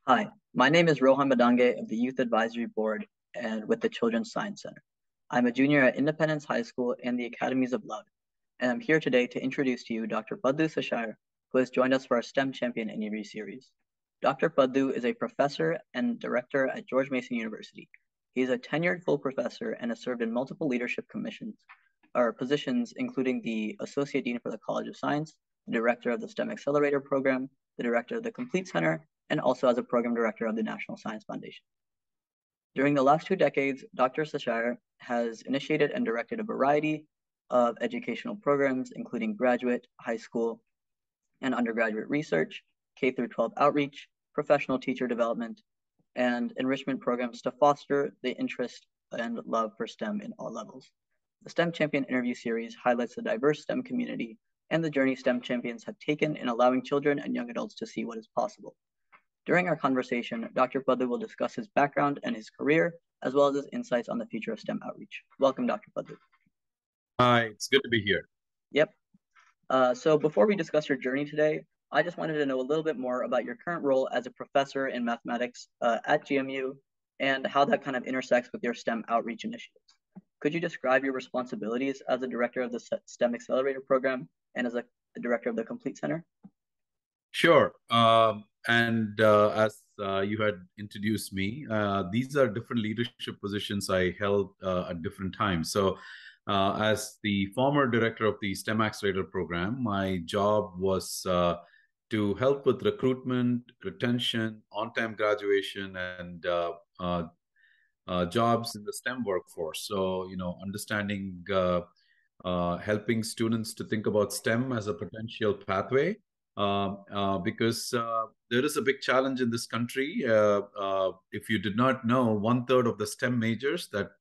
Hi, my name is Rohan Madange of the Youth Advisory Board and with the Children's Science Center. I'm a junior at Independence High School and the Academies of Love, and I'm here today to introduce to you Dr. Padmanabhan Seshaiyer, who has joined us for our STEM Champion Interview series. Dr. Paddu is a professor and director at George Mason University. He is a tenured full professor and has served in multiple leadership commissions or positions, including the Associate Dean for the College of Science, the Director of the STEM Accelerator Program, the Director of the Complete Center, and also as a program director of the National Science Foundation. During the last 2 decades, Dr. Seshaiyer has initiated and directed a variety of educational programs, including graduate, high school, and undergraduate research, K-12 outreach, professional teacher development, and enrichment programs to foster the interest and love for STEM in all levels. The STEM Champion interview series highlights the diverse STEM community and the journey STEM champions have taken in allowing children and young adults to see what is possible. During our conversation, Dr. Paddu will discuss his background and his career, as well as his insights on the future of STEM outreach. Welcome, Dr. Paddu. Hi, it's good to be here. Yep. So before we discuss your journey today, I just wanted to know a little bit more about your current role as a professor in mathematics at GMU and how that kind of intersects with your STEM outreach initiatives. Could you describe your responsibilities as a director of the STEM Accelerator Program and as a director of the Complete Center? Sure. As you had introduced me, these are different leadership positions I held at different times. So as the former director of the STEM Accelerator Program, my job was to help with recruitment, retention, on-time graduation, and jobs in the STEM workforce. So, understanding, helping students to think about STEM as a potential pathway. Because there is a big challenge in this country. If you did not know, 1/3 of the STEM majors that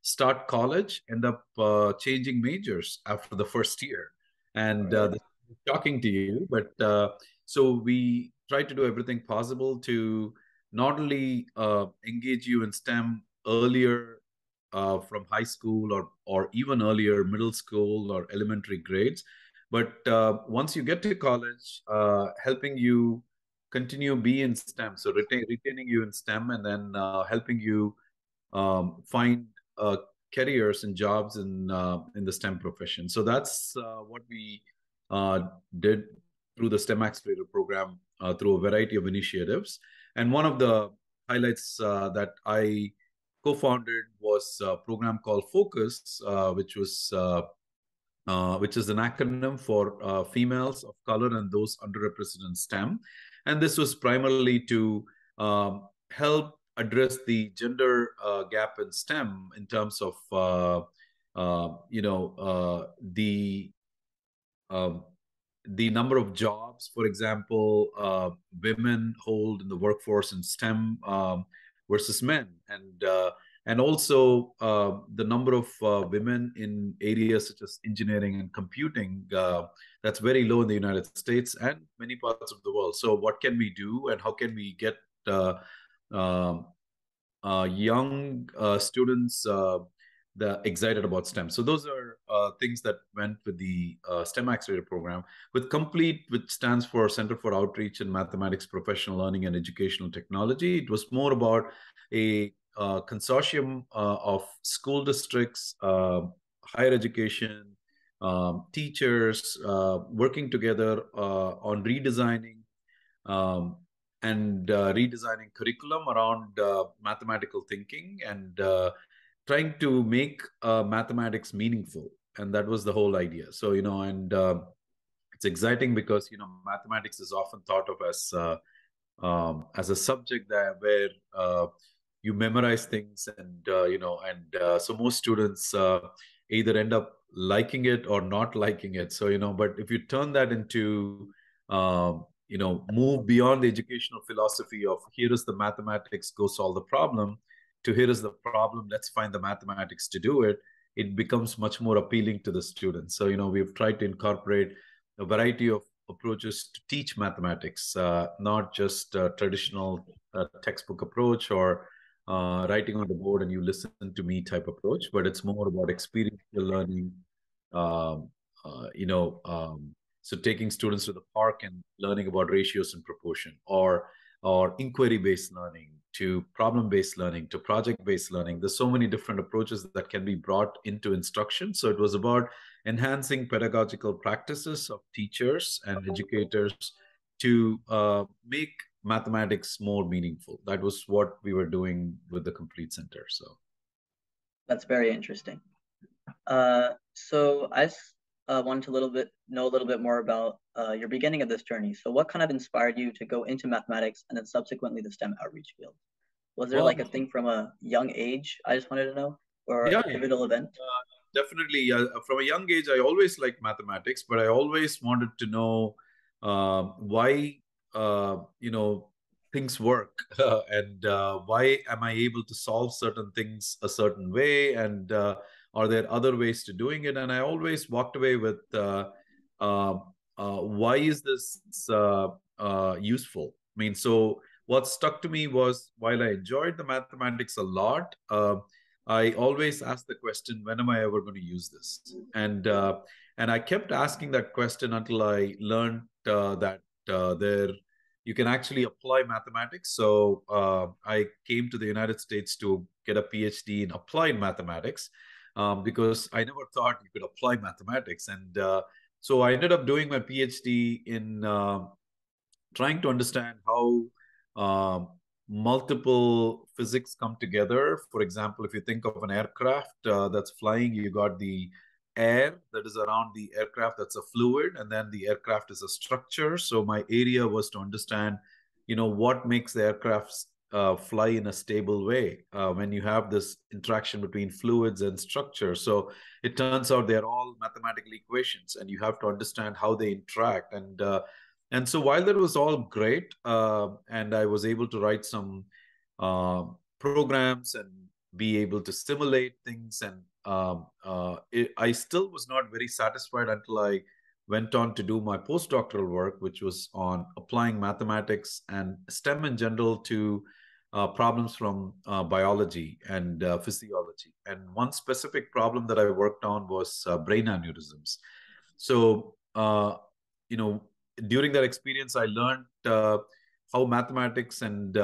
start college end up changing majors after the first year. And this is shocking to you, but so we try to do everything possible to not only engage you in STEM earlier from high school or even earlier middle school or elementary grades, but once you get to college, helping you continue be in STEM, so retaining you in STEM, and then helping you find careers and jobs in the STEM profession. So that's what we did through the STEM Accelerator Program through a variety of initiatives. And one of the highlights that I co-founded was a program called Focus, which is an acronym for females of color and those underrepresented in STEM. And this was primarily to help address the gender gap in STEM in terms of, the number of jobs, for example, women hold in the workforce in STEM versus men. And also the number of women in areas such as engineering and computing, that's very low in the United States and many parts of the world. So what can we do, and how can we get young students excited about STEM? So those are things that went with the STEM Accelerator Program. With COMPLETE, which stands for Center for Outreach in Mathematics, Professional Learning, and Educational Technology, it was more about a consortium of school districts, higher education, teachers, working together on redesigning redesigning curriculum around mathematical thinking and trying to make mathematics meaningful. And that was the whole idea. So, it's exciting because, mathematics is often thought of as a subject where you memorize things, and so most students either end up liking it or not liking it. So but if you turn that into move beyond the educational philosophy of here is the mathematics, go solve the problem, to here is the problem, let's find the mathematics to do it, it becomes much more appealing to the students. So we've tried to incorporate a variety of approaches to teach mathematics, not just a traditional textbook approach or writing on the board and you listen to me type approach, but it's more about experiential learning. So taking students to the park and learning about ratios and proportion, or or inquiry-based learning to problem-based learning to project-based learning. There's so many different approaches that can be brought into instruction. So it was about enhancing pedagogical practices of teachers and educators to make mathematics more meaningful. That was what we were doing with the Complete Center. So That's very interesting. So I wanted to know a little bit more about your beginning of this journey. So what kind of inspired you to go into mathematics and then subsequently the STEM outreach field? Was there like a well, thing from a young age? I just wanted to know, or a yeah, pivotal event? definitely. From a young age, I always liked mathematics, but I always wanted to know why things work and why am I able to solve certain things a certain way, and are there other ways to doing it? And I always walked away with uh, why is this useful? I mean, so what stuck to me was while I enjoyed the mathematics a lot. I always ask the question, when am I ever going to use this? And I kept asking that question until I learned that there you can actually apply mathematics. So I came to the United States to get a PhD in applied mathematics because I never thought you could apply mathematics. And so I ended up doing my PhD in trying to understand how multiple physics come together. For example, if you think of an aircraft that's flying, you got the air that is around the aircraft, that's a fluid, and then the aircraft is a structure. So my area was to understand, what makes the aircraft fly in a stable way when you have this interaction between fluids and structure. So it turns out they're all mathematical equations, and you have to understand how they interact. And so while that was all great, and I was able to write some programs and be able to simulate things, and I still was not very satisfied until I went on to do my postdoctoral work, which was on applying mathematics and STEM in general to problems from biology and physiology. And one specific problem that I worked on was brain aneurysms. So, during that experience, I learned how mathematics and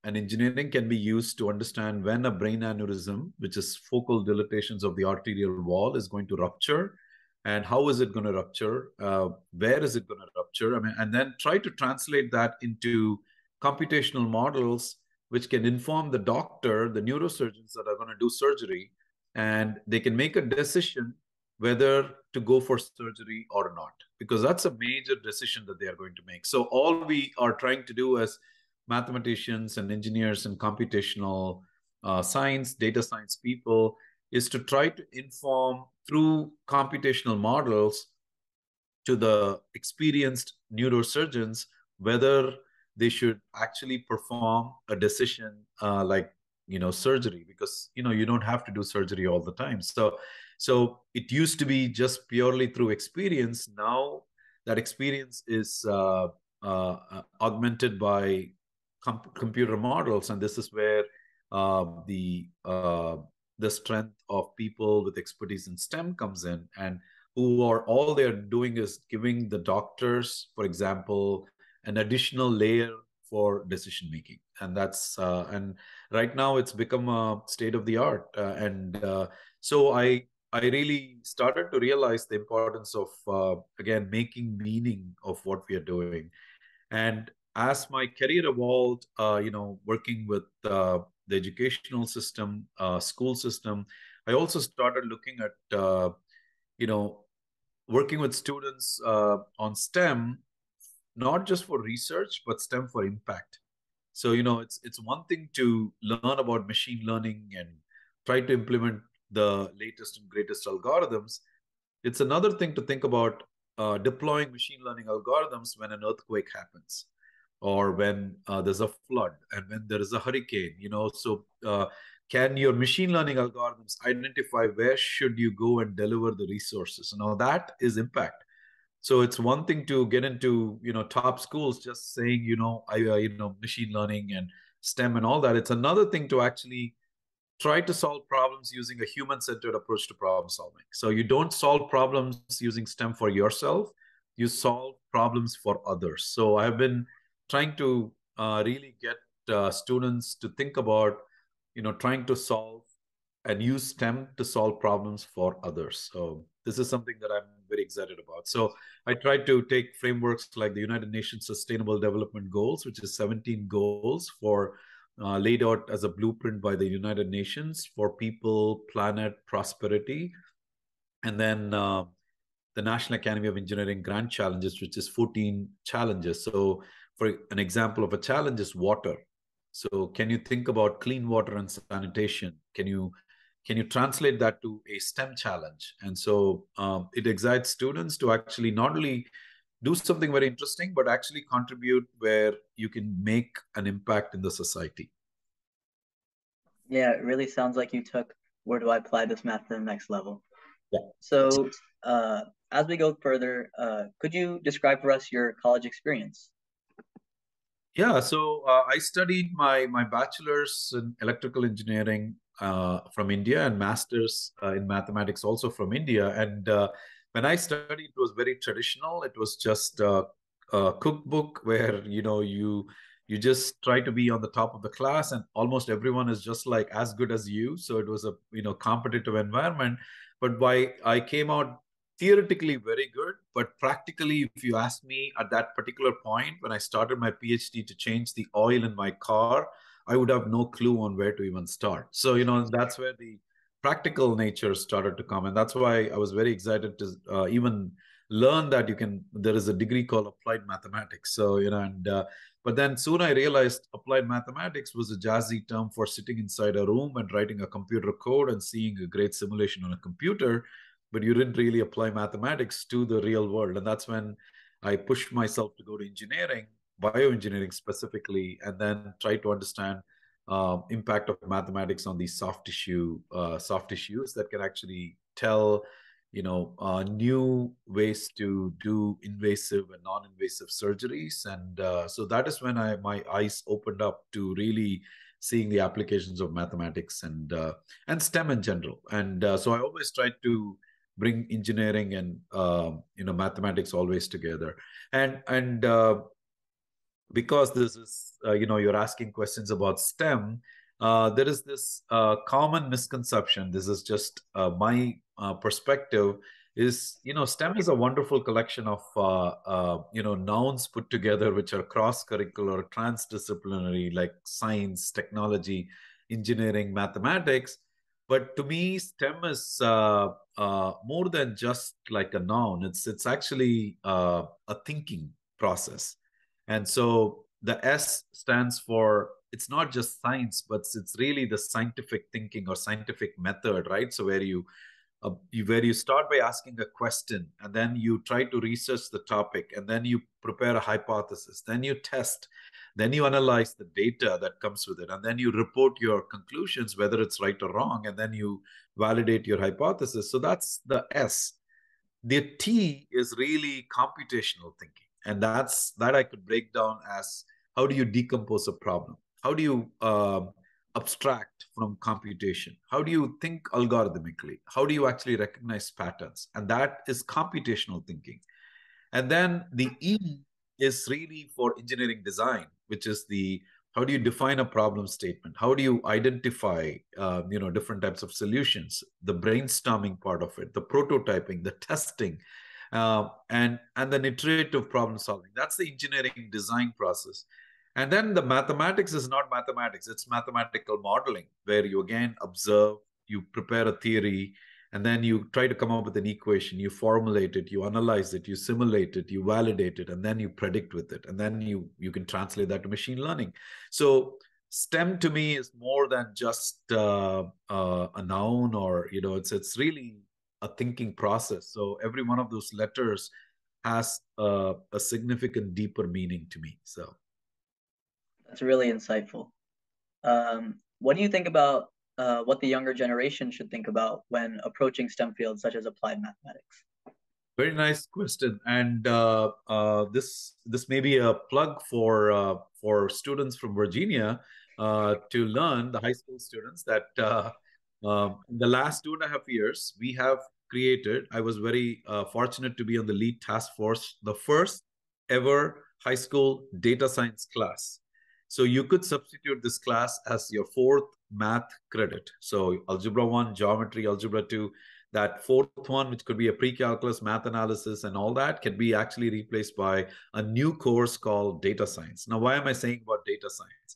engineering can be used to understand when a brain aneurysm, which is focal dilatations of the arterial wall, is going to rupture, and how is it going to rupture, where is it going to rupture, I mean, and then try to translate that into computational models which can inform the doctor, the neurosurgeons that are going to do surgery, and they can make a decision whether to go for surgery or not, because that's a major decision that they are going to make. So all we are trying to do as mathematicians and engineers and computational science, data science people, is to try to inform through computational models to the experienced neurosurgeons whether they should actually perform a decision like surgery, because you don't have to do surgery all the time. So it used to be just purely through experience. Now that experience is augmented by computer models, and this is where the strength of people with expertise in STEM comes in, and who are all they're doing is giving the doctors, for example, an additional layer for decision making. And that's and right now it's become a state of the art. So I really started to realize the importance of again making meaning of what we are doing. And as my career evolved, working with the educational system, school system, I also started looking at you know working with students on STEM, not just for research, but STEM for impact. So, it's one thing to learn about machine learning and try to implement the latest and greatest algorithms. It's another thing to think about deploying machine learning algorithms when an earthquake happens, or when there's a flood, and when there is a hurricane. So can your machine learning algorithms identify where should you go and deliver the resources? Now that is impact. So it's one thing to get into top schools just saying machine learning and STEM and all that. It's another thing to actually try to solve problems using a human-centered approach to problem solving. So you don't solve problems using STEM for yourself, you solve problems for others. So I've been trying to really get students to think about, trying to solve and use STEM to solve problems for others. So this is something that I'm very excited about. So I try to take frameworks like the United Nations Sustainable Development Goals, which is 17 goals for laid out as a blueprint by the United Nations for people, planet, prosperity, and then the National Academy of Engineering Grand Challenges, which is 14 challenges. So, for an example of a challenge is water. So, can you think about clean water and sanitation? Can you translate that to a STEM challenge? And so it excites students to actually not only do something very interesting, but actually contribute where you can make an impact in the society. Yeah, it really sounds like you took where do I apply this math to the next level. Yeah. So, as we go further, could you describe for us your college experience? Yeah, so I studied my bachelor's in electrical engineering from India and master's in mathematics also from India. And when I studied, it was very traditional. It was just a cookbook where you just try to be on the top of the class, and almost everyone is just like as good as you. So it was a competitive environment. But why I came out theoretically very good, but practically, if you ask me at that particular point when I started my PhD to change the oil in my car, I would have no clue on where to even start. So, that's where the practical nature started to come. And that's why I was very excited to even learn that there is a degree called applied mathematics. So, but then soon I realized applied mathematics was a jazzy term for sitting inside a room and writing a computer code and seeing a great simulation on a computer, but you didn't really apply mathematics to the real world. And that's when I pushed myself to go to engineering, bioengineering specifically, and then try to understand impact of mathematics on these soft tissues that can actually tell, new ways to do invasive and non-invasive surgeries. And so that is when my eyes opened up to really seeing the applications of mathematics and STEM in general. And so I always tried to bring engineering and mathematics always together. And because this is you're asking questions about STEM, there is this common misconception. This is just my perspective. Is STEM is a wonderful collection of nouns put together, which are cross curricular, transdisciplinary, like science, technology, engineering, mathematics. But to me, STEM is more than just like a noun. It's actually a thinking process. And so the S stands for, it's not just science, but it's really the scientific thinking or scientific method, right? So where you start by asking a question, and then you try to research the topic, and then you prepare a hypothesis, then you test, then you analyze the data that comes with it, and then you report your conclusions, whether it's right or wrong, and then you validate your hypothesis. So that's the S. The T is really computational thinking. And that I could break down as, how do you decompose a problem? How do you abstract from computation? How do you think algorithmically? How do you actually recognize patterns? And that is computational thinking. And then the E is really for engineering design, which is the, how do you define a problem statement? How do you identify different types of solutions? The brainstorming part of it, the prototyping, the testing, and then iterative problem solving. That's the engineering design process. And then the mathematics is not mathematics; it's mathematical modeling, where you again observe, you prepare a theory, and then you try to come up with an equation, you formulate it, you analyze it, you simulate it, you validate it, and then you predict with it, and then you can translate that to machine learning. So STEM to me is more than just a noun, or it's really a thinking process. So every one of those letters has a significant deeper meaning to me. So That's really insightful. What do you think about what the younger generation should think about when approaching STEM fields such as applied mathematics? very nice question, and this may be a plug for students from Virginia to learn, the high school students, that in the last 2.5 years we have created. I was very fortunate to be on the lead task force, the first ever high school data science class. So you could substitute this class as your fourth math credit. So algebra 1, geometry, algebra 2, that fourth one, which could be a pre-calculus, math analysis, and all that, can be actually replaced by a new course called data science. Now, why am I saying about data science?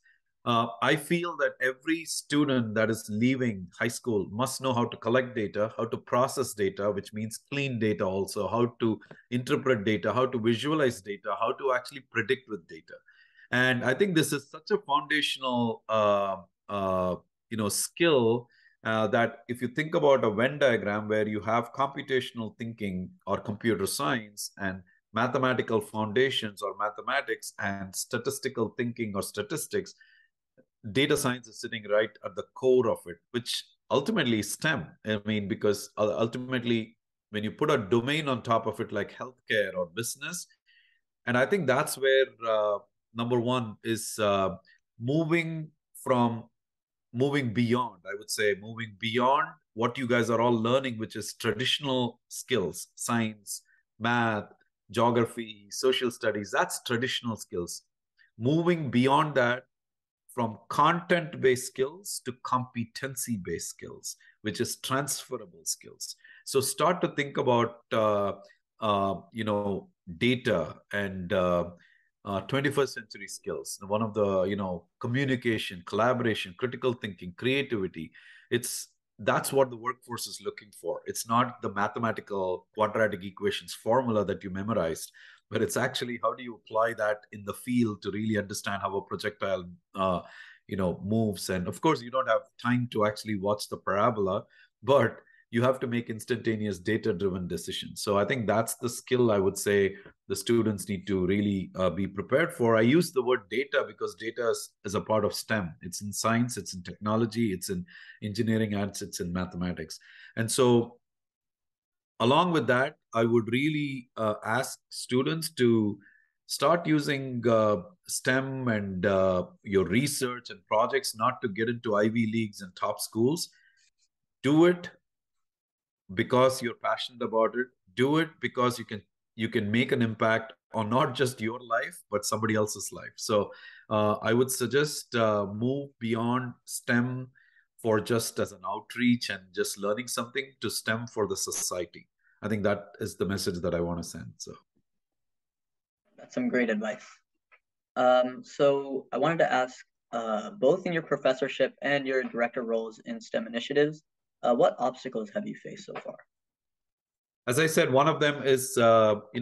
I feel that every student that is leaving high school must know how to collect data, how to process data, which means clean data also, how to interpret data, how to visualize data, how to actually predict with data. And I think this is such a foundational, skill that if you think about a Venn diagram where you have computational thinking or computer science and mathematical foundations or mathematics and statistical thinking or statistics, data science is sitting right at the core of it, which ultimately is STEM. I mean, because ultimately, when you put a domain on top of it, like healthcare or business, and I think that's where number one is moving from moving beyond, I would say, moving beyond what you guys are all learning, which is traditional skills, science, math, geography, social studies. That's traditional skills. Moving beyond that from content based skills to competency based skills, which is transferable skills. So start to think about, data and 21st century skills. One of the, communication, collaboration, critical thinking, creativity. That's what the workforce is looking for. It's not the mathematical quadratic equations formula that you memorized, but it's actually how do you apply that in the field to really understand how a projectile moves. And of course you don't have time to actually watch the parabola, but you have to make instantaneous data driven decisions. So I think that's the skill I would say the students need to really be prepared for. I use the word data because data is a part of STEM. It's in science, it's in technology, it's in engineering, and it's in mathematics. And so along with that, I would really ask students to start using STEM and your research and projects, not to get into Ivy Leagues and top schools. Do it because you're passionate about it. Do it because you can make an impact on not just your life but somebody else's life. So I would suggest move beyond STEM for just as an outreach and just learning something to STEM for the society. I think that is the message that I want to send. So That's some great advice. So I wanted to ask, both in your professorship and your director roles in STEM initiatives, what obstacles have you faced so far? as I said, one of them is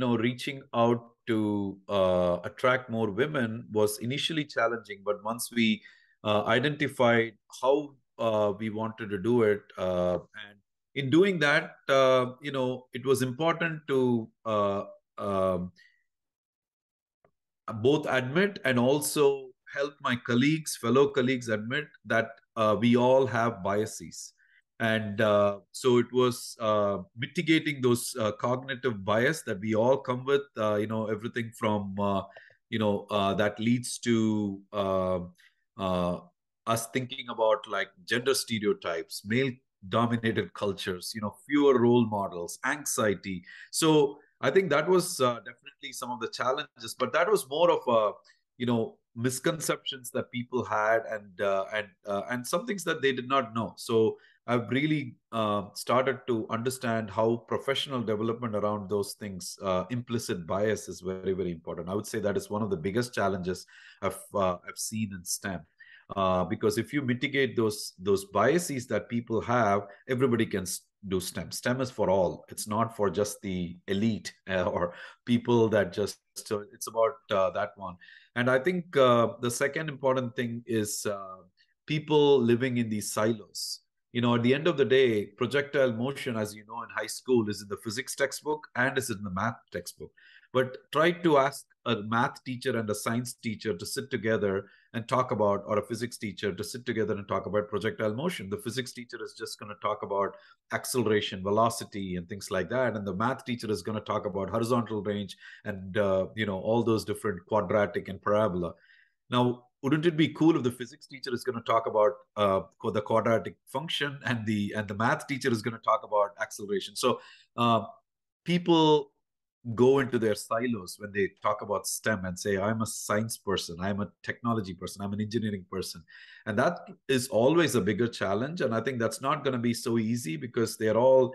reaching out to attract more women was initially challenging, but once we identified how we wanted to do it, and in doing that, it was important to um, both admit and also help my fellow colleagues admit that we all have biases. And so it was mitigating those cognitive bias that we all come with, everything from, that leads to uh, us thinking about like gender stereotypes, male dominated cultures, fewer role models, anxiety. So I think that was definitely some of the challenges, but that was more of a, misconceptions that people had, and some things that they did not know. So I've really started to understand how professional development around those things, implicit bias, is very, very important. I would say that is one of the biggest challenges I've seen in STEM. Because if you mitigate those biases that people have, everybody can do STEM. STEM is for all. It's not for just the elite or people that just. So it's about that one. And I think the second important thing is people living in these silos. At the end of the day, projectile motion, as you know, in high school, is in the physics textbook and is in the math textbook. But try to ask a math teacher and a science teacher to sit together and talk about, or a physics teacher to sit together and talk about projectile motion. The physics teacher is just going to talk about acceleration, velocity, and things like that. And the math teacher is going to talk about horizontal range and, all those different quadratic and parabola. Now, wouldn't it be cool if the physics teacher is going to talk about the quadratic function, and the math teacher is going to talk about acceleration? So people go into their silos when they talk about STEM and say, I'm a science person, I'm a technology person, I'm an engineering person. And that is always a bigger challenge. And I think that's not going to be so easy because they're all,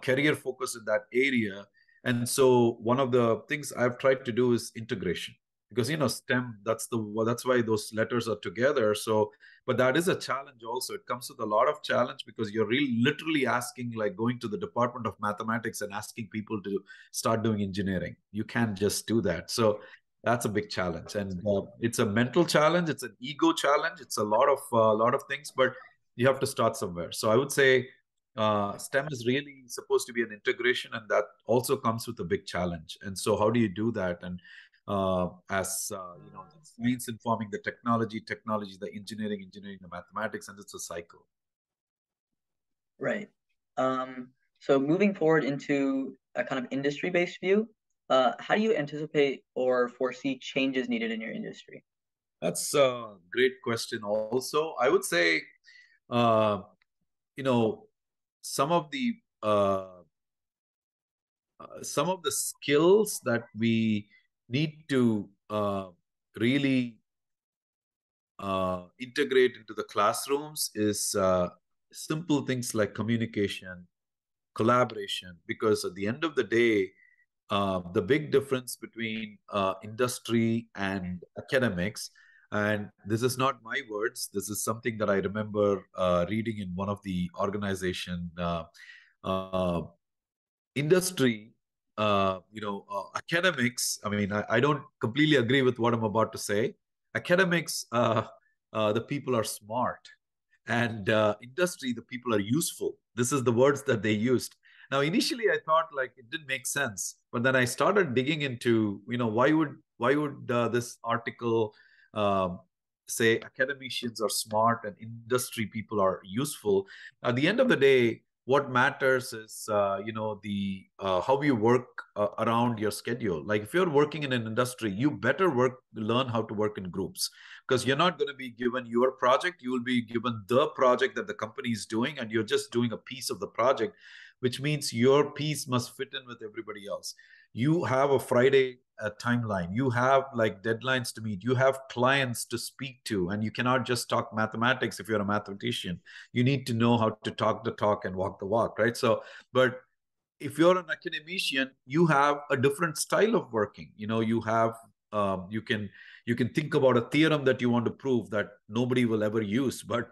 career focused in that area. And so one of the things I've tried to do is integration because, STEM, that's why those letters are together. So, but that is a challenge also. It comes with a lot of challenge because you're really literally asking, like going to the Department of Mathematics and asking people to start doing engineering. You can't just do that. So that's a big challenge, and it's a mental challenge. It's an ego challenge. It's a lot of things, but you have to start somewhere. So I would say STEM is really supposed to be an integration, and that also comes with a big challenge. And so, how do you do that? And as the science informing the technology, technology, the engineering, the mathematics, and it's a cycle. Right. So moving forward into a kind of industry-based view, how do you anticipate or foresee changes needed in your industry? That's a great question. Also, I would say, uh, you know, some of the uh, some of the skills that we need to really integrate into the classrooms is simple things like communication, collaboration, because at the end of the day, the big difference between industry and academics, and this is not my words, this is something that I remember reading in one of the organization. Uh, Industry, academics, I mean, I don't completely agree with what I'm about to say. Academics, the people are smart, and industry, the people are useful. This is the words that they used. Now, initially, I thought like it didn't make sense, but then I started digging into, why would this article um, say academicians are smart and industry people are useful? At the end of the day, what matters is the how you work around your schedule. Like if you're working in an industry, you better learn how to work in groups, because you're not going to be given your project, you will be given the project that the company is doing, and you're just doing a piece of the project, which means your piece must fit in with everybody else. You have a Friday timeline, you have like deadlines to meet, you have clients to speak to, and you cannot just talk mathematics. If you're a mathematician, you need to know how to talk the talk and walk the walk, right? So, but if you're an academician, you have a different style of working. You have you can think about a theorem that you want to prove that nobody will ever use, but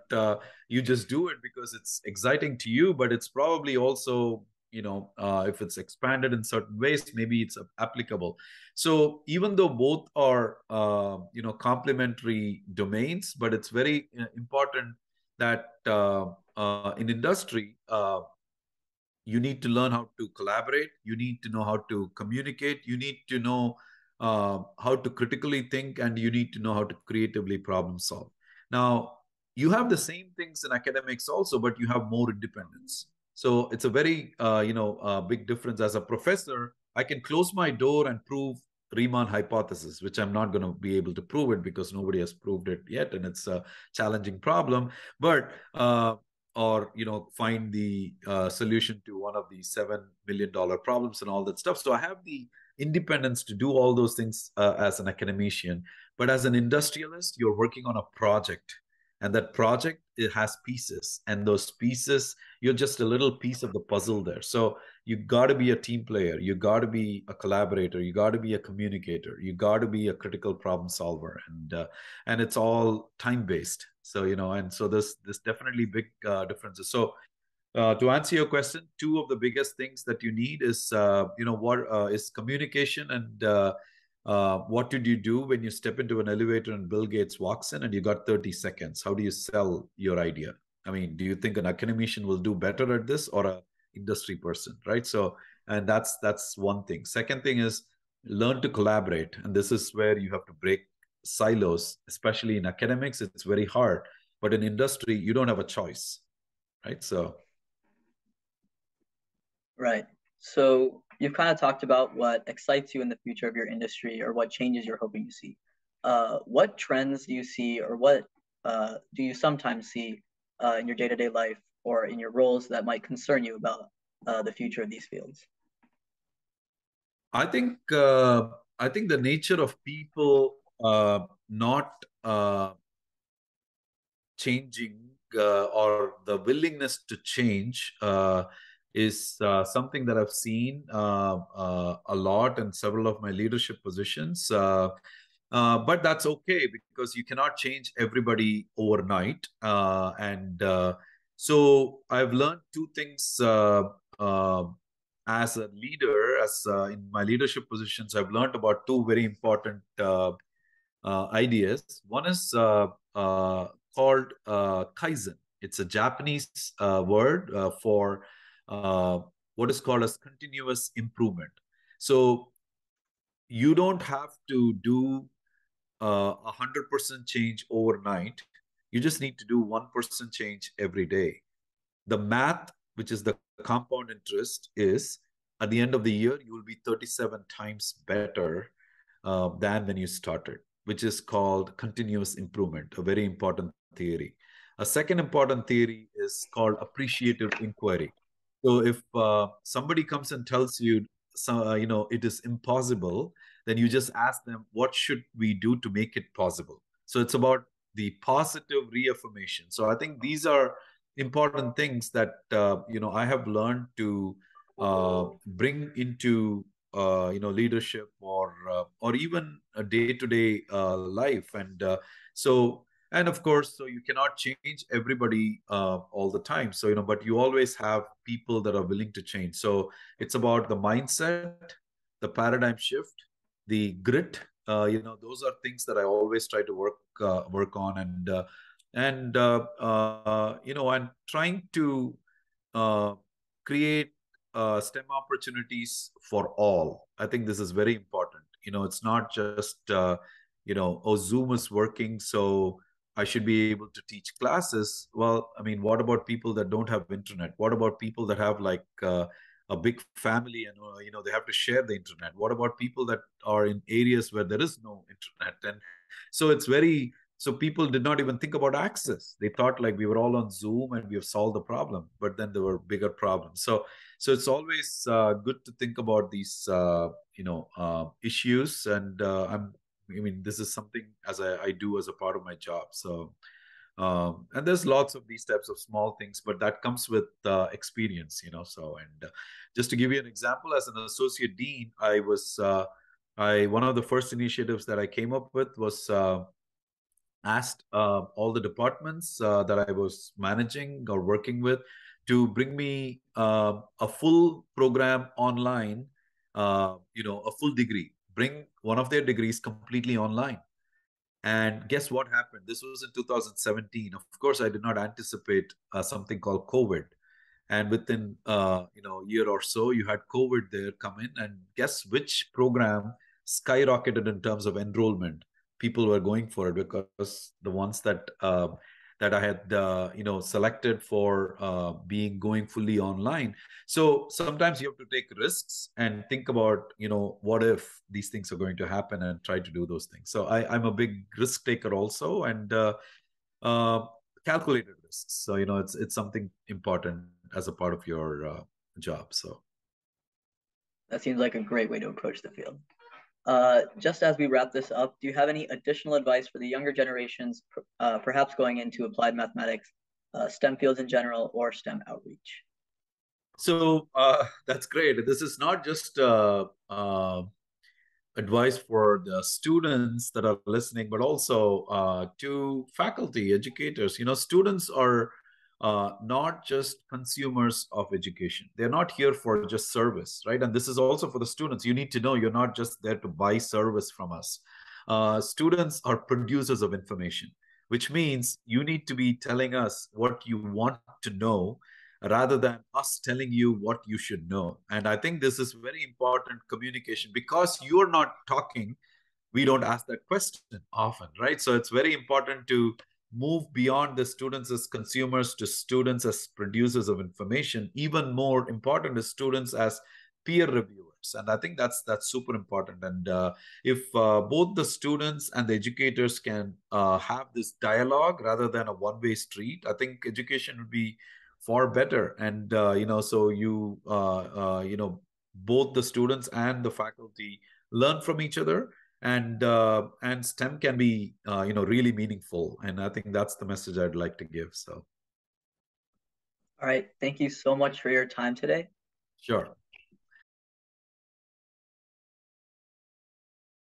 you just do it because it's exciting to you. But it's probably also, if it's expanded in certain ways, maybe it's applicable. So even though both are complementary domains, but it's very important that in industry, you need to learn how to collaborate, you need to know how to communicate, you need to know how to critically think, and you need to know how to creatively problem solve. Now, you have the same things in academics also, but you have more independence. So it's a very big difference. As a professor, I can close my door and prove Riemann hypothesis, which I'm not going to be able to prove it because nobody has proved it yet, and it's a challenging problem. But or find the solution to one of the $7 million problems and all that stuff. So I have the independence to do all those things as an academician. But as an industrialist, you're working on a project, and that project, it has pieces, and those pieces, you're just a little piece of the puzzle there. So you got to be a team player, you got to be a collaborator, you got to be a communicator, you got to be a critical problem solver, and it's all time based. So and so this definitely big differences. So to answer your question, two of the biggest things that you need is what is communication, and what did you do when you step into an elevator and Bill Gates walks in and you got 30 seconds? How do you sell your idea? I mean, do you think an academician will do better at this, or a industry person, right? So, and that's one thing. Second thing is learn to collaborate, and this is where you have to break silos. Especially in academics, it's very hard, but in industry, you don't have a choice, right? So Right. So you've kind of talked about what excites you in the future of your industry or what changes you're hoping to see. What trends do you see, or what do you sometimes see in your day-to-day life or in your roles that might concern you about the future of these fields? I think I think the nature of people not changing or the willingness to change is something that I've seen a lot in several of my leadership positions. But that's okay because you cannot change everybody overnight. And so I've learned two things as a leader, as in my leadership positions. I've learned about two very important ideas. One is called Kaizen. It's a Japanese word for uh, what is called as continuous improvement. So you don't have to do 100% change overnight. You just need to do 1% change every day. The math, which is the compound interest, is at the end of the year, you will be 37 times better than when you started, which is called continuous improvement, a very important theory. A second important theory is called appreciative inquiry. So if somebody comes and tells you, it is impossible, then you just ask them, what should we do to make it possible? So it's about the positive reaffirmation. So I think these are important things that I have learned to bring into leadership or even a day-to-day life. And of course, so you cannot change everybody all the time. So but you always have people that are willing to change. So it's about the mindset, the paradigm shift, the grit. Those are things that I always try to work on, and trying to uh, create STEM opportunities for all. I think this is very important. It's not just oh, Zoom is working, so I should be able to teach classes. Well, I mean, what about people that don't have internet? What about people that have like a big family and they have to share the internet? What about people that are in areas where there is no internet? And so it's very so people did not even think about access. They thought like we were all on Zoom and we have solved the problem, but then there were bigger problems. So it's always good to think about these issues, and I mean, this is something as I do as a part of my job. So and there's lots of these types of small things, but that comes with experience. So and just to give you an example, as an associate dean, I one of the first initiatives that I came up with was asked all the departments that I was managing or working with to bring me a full program online, a full degree, bring one of their degrees completely online. And guess what happened? This was in 2017. Of course, I did not anticipate something called COVID. And within year or so, you had COVID there come in, and guess which program skyrocketed in terms of enrollment? People were going for it because the ones that I had selected for being going fully online. So sometimes you have to take risks and think about what if these things are going to happen, and try to do those things. So I'm a big risk taker also, and uh, calculated risks. So it's something important as a part of your job. So That seems like a great way to approach the field. Just as we wrap this up, do you have any additional advice for the younger generations, perhaps going into applied mathematics, STEM fields in general, or STEM outreach? so that's great. This is not just advice for the students that are listening, but also to faculty, educators. Students are not just consumers of education. They're not here for just service, right? And this is also for the students. You need to know you're not just there to buy service from us. Students are producers of information, which means you need to be telling us what you want to know rather than us telling you what you should know. And I think this is very important communication. Because you're not talking, we don't ask that question often, right? So it's very important to move beyond the students as consumers to students as producers of information. Even more important is students as peer reviewers, and I think that's super important. And if both the students and the educators can have this dialogue rather than a one-way street, I think education would be far better. And so both the students and the faculty learn from each other, and STEM can be really meaningful. And I think that's the message I'd like to give. So All right. Thank you so much for your time today. sure.